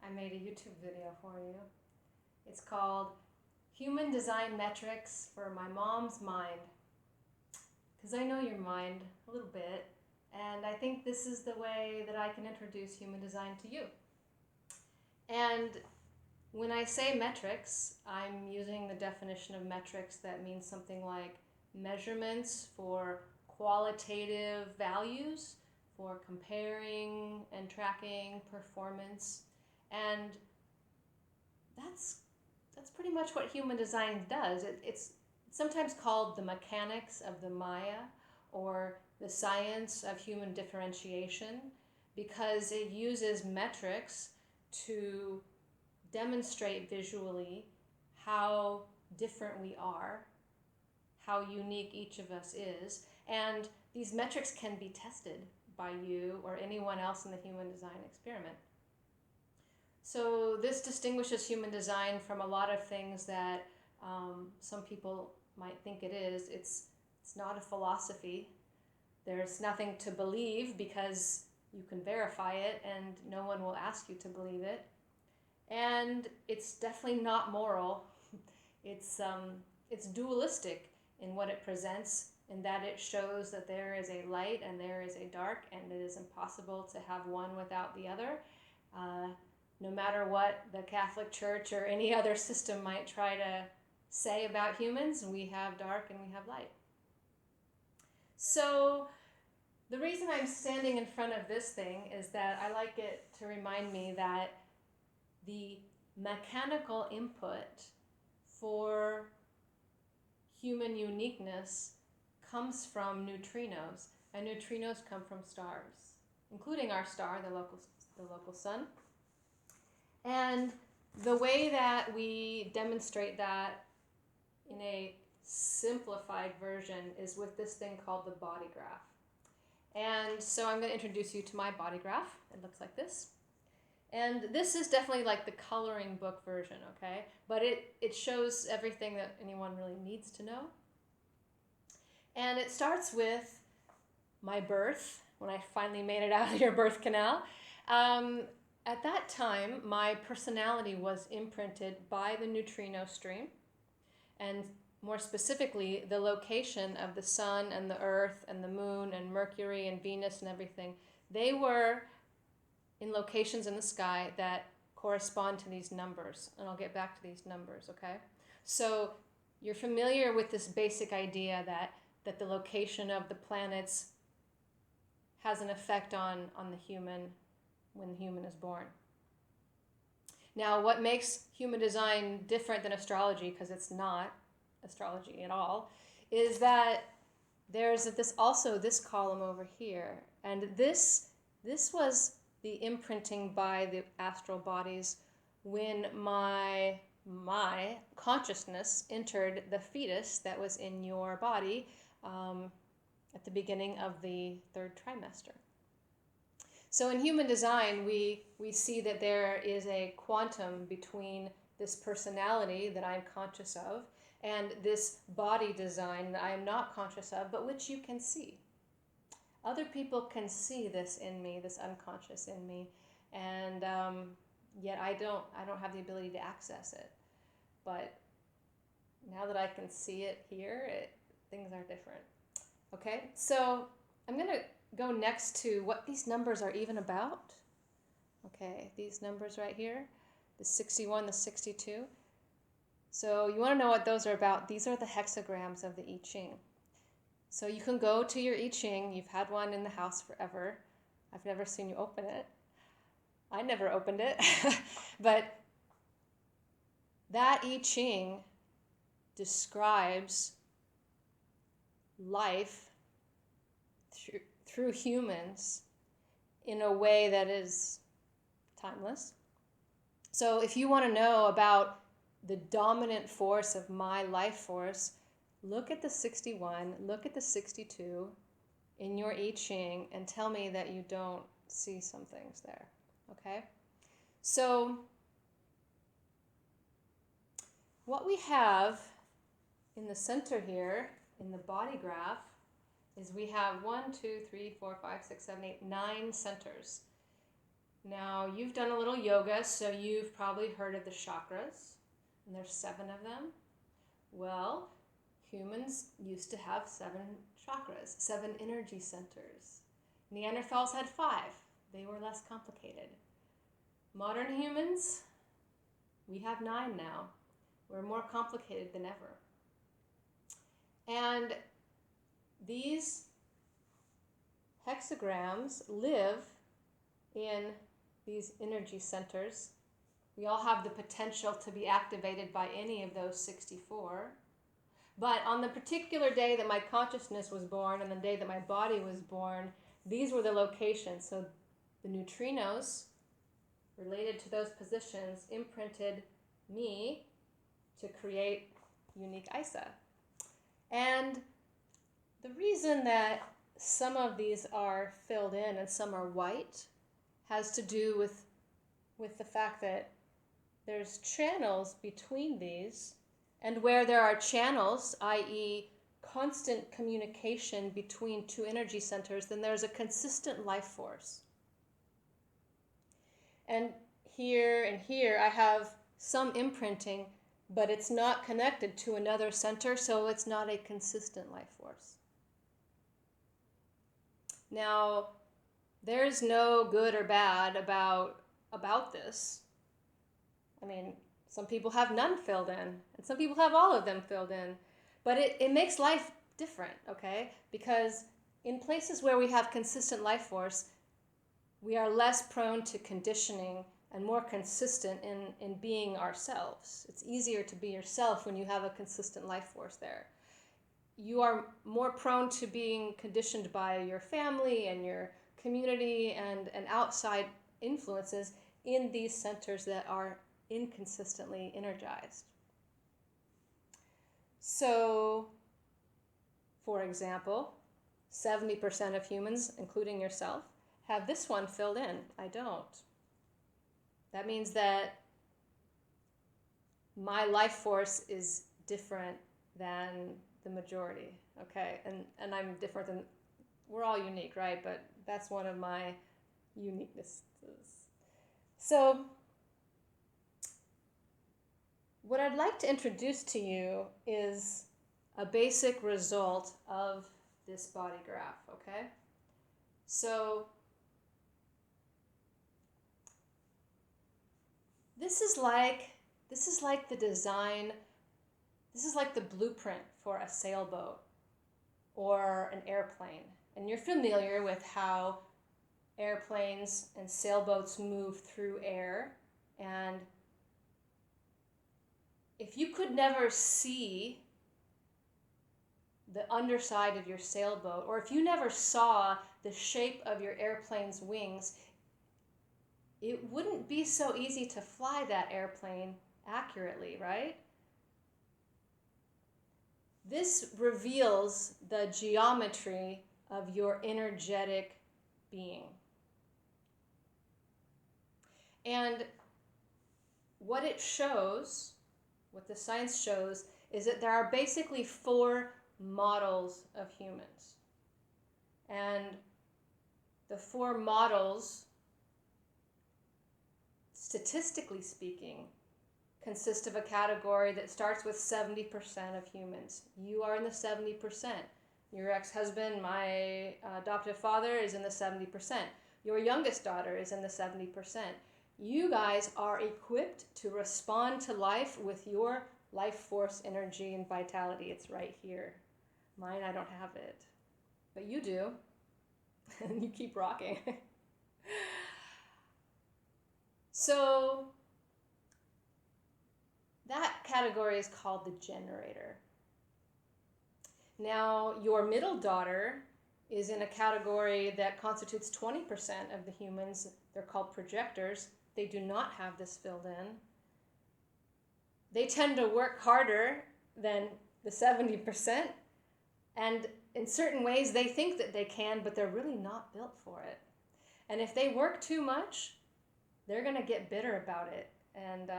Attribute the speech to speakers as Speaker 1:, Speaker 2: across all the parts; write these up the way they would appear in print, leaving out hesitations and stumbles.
Speaker 1: I made a YouTube video for you. It's called Human Design Metrics for My Mom's Mind. Because I know your mind a little bit, and I think this is the way that I can introduce human design to you. And when I say metrics, I'm using the definition of metrics that means something like measurements for qualitative values, for comparing and tracking performance. And that's pretty much what human design does. It's sometimes called the mechanics of the Maya, or the science of human differentiation, because it uses metrics to demonstrate visually how different we are, how unique each of us is, and these metrics can be tested by you or anyone else in the human design experiment. So this distinguishes human design from a lot of things that some people might think it is. It's not a philosophy. There's nothing to believe because you can verify it and no one will ask you to believe it. And it's definitely not moral. It's dualistic in what it presents, in that it shows that there is a light and there is a dark, and it is impossible to have one without the other. No matter what the Catholic Church or any other system might try to say about humans, we have dark and we have light. So the reason I'm standing in front of this thing is that I like it to remind me that the mechanical input for human uniqueness comes from neutrinos, and neutrinos come from stars, including our star, the local sun. And the way that we demonstrate that in a simplified version is with this thing called the body graph. And so I'm going to introduce you to my body graph. It looks like this. And this is definitely like the coloring book version, okay? But it shows everything that anyone really needs to know. And it starts with my birth, when I finally made it out of your birth canal. At that time, my personality was imprinted by the neutrino stream, and more specifically, the location of the sun and the earth and the moon and Mercury and Venus and everything. They were in locations in the sky that correspond to these numbers, and I'll get back to these numbers, okay? So you're familiar with this basic idea that the location of the planets has an effect on the human when the human is born. Now, what makes human design different than astrology, because it's not astrology at all, is that there's this column over here, and this was the imprinting by the astral bodies when my consciousness entered the fetus that was in your body at the beginning of the third trimester. So in human design, we see that there is a quantum between this personality that I'm conscious of and this body design that I am not conscious of, but which you can see. Other people can see this in me, this unconscious in me, and yet I don't have the ability to access it. But now that I can see it here, things are different. Okay, so I'm going to go next to what these numbers are even about. Okay, these numbers right here, the 61, the 62. So you want to know what those are about. These are the hexagrams of the I-Ching. So you can go to your I-Ching. You've had one in the house forever. I've never seen you open it. I never opened it. But that I-Ching describes life through humans in a way that is timeless. So if you want to know about the dominant force of my life force, look at the 61, look at the 62 in your I-Ching and tell me that you don't see some things there, okay? So what we have in the center here, in the body graph, is we have 1, 2, 3, 4, 5, 6, 7, 8, 9 centers. Now, you've done a little yoga, so you've probably heard of the chakras, and there's 7 of them. Well, humans used to have 7 chakras, 7 energy centers. Neanderthals had 5. They were less complicated. Modern humans, we have 9 now. We're more complicated than ever. And these hexagrams live in these energy centers. We all have the potential to be activated by any of those 64. But on the particular day that my consciousness was born and the day that my body was born, these were the locations. So the neutrinos related to those positions imprinted me to create unique ISA. And the reason that some of these are filled in and some are white has to do with the fact that there's channels between these, and where there are channels, i.e. constant communication between 2 energy centers, then there's a consistent life force. And here I have some imprinting, but it's not connected to another center, so it's not a consistent life force. Now, there's no good or bad about this. I mean, some people have none filled in, and some people have all of them filled in. But it makes life different, okay? Because in places where we have consistent life force, we are less prone to conditioning and more consistent in being ourselves. It's easier to be yourself when you have a consistent life force there. You are more prone to being conditioned by your family and your community and outside influences in these centers that are inconsistently energized. So, for example, 70% of humans, including yourself, have this one filled in. I don't. That means that my life force is different than the majority, okay? And I'm different than, we're all unique, right? But that's one of my uniquenesses. So, what I'd like to introduce to you is a basic result of this body graph, okay? So, this is like the design, this is like the blueprint for a sailboat or an airplane. And you're familiar with how airplanes and sailboats move through air. And if you could never see the underside of your sailboat, or if you never saw the shape of your airplane's wings, it wouldn't be so easy to fly that airplane accurately, right? This reveals the geometry of your energetic being. And what it shows, what the science shows, is that there are basically 4 models of humans. And the 4 models, statistically speaking, consist of a category that starts with 70% of humans. You are in the 70%. Your ex-husband, my adoptive father, is in the 70%. Your youngest daughter is in the 70%. You guys are equipped to respond to life with your life force, energy, and vitality. It's right here. Mine, I don't have it. But you do. And you keep rocking. So, that category is called the generator. Now, your middle daughter is in a category that constitutes 20% of the humans. They're called projectors. They do not have this filled in. They tend to work harder than the 70%, and in certain ways they think that they can, but they're really not built for it. And if they work too much, they're going to get bitter about it. And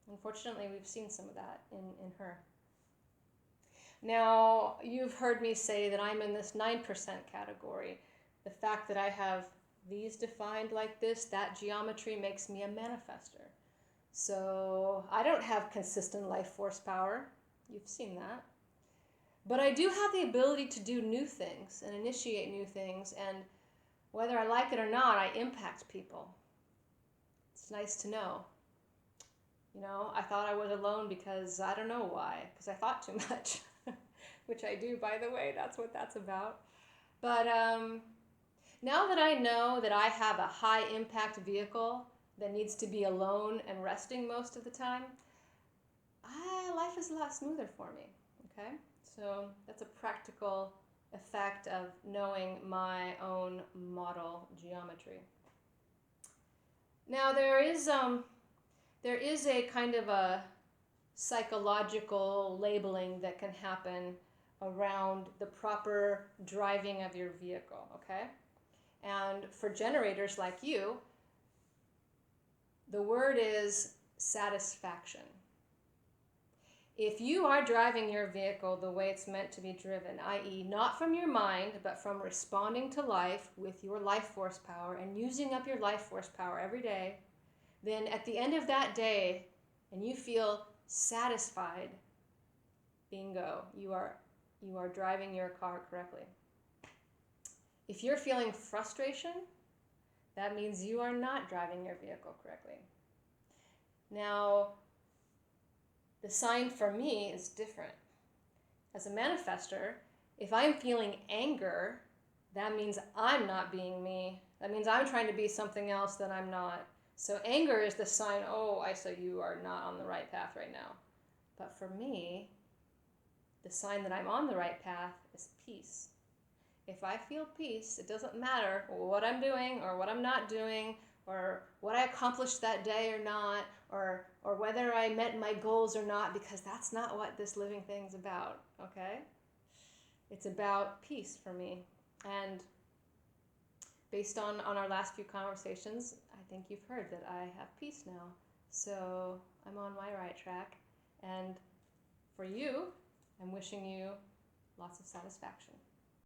Speaker 1: unfortunately, we've seen some of that in her. Now, you've heard me say that I'm in this 9% category. The fact that I have these defined like this, that geometry makes me a manifester. So I don't have consistent life force power. You've seen that. But I do have the ability to do new things and initiate new things, and whether I like it or not, I impact people. It's nice to know. You know, I thought I was alone because I don't know why, because I thought too much, which I do, by the way. That's what that's about. But now that I know that I have a high impact vehicle that needs to be alone and resting most of the time, life is a lot smoother for me, okay? So that's a practical effect of knowing my own model geometry. Now there is a kind of a psychological labeling that can happen around the proper driving of your vehicle, okay? And for generators like you, the word is satisfaction. If you are driving your vehicle the way it's meant to be driven, i.e. not from your mind, but from responding to life with your life force power and using up your life force power every day, then at the end of that day, and you feel satisfied, bingo, you are driving your car correctly. If you're feeling frustration, that means you are not driving your vehicle correctly. Now, the sign for me is different. As a manifester, if I'm feeling anger, that means I'm not being me. That means I'm trying to be something else that I'm not. So anger is the sign, oh, Isa, you are not on the right path right now. But for me, the sign that I'm on the right path is peace. If I feel peace, it doesn't matter what I'm doing or what I'm not doing, or what I accomplished that day or not, or whether I met my goals or not, because that's not what this living thing's about, okay? It's about peace for me. And based on our last few conversations, I think you've heard that I have peace now. So I'm on my right track. And for you, I'm wishing you lots of satisfaction.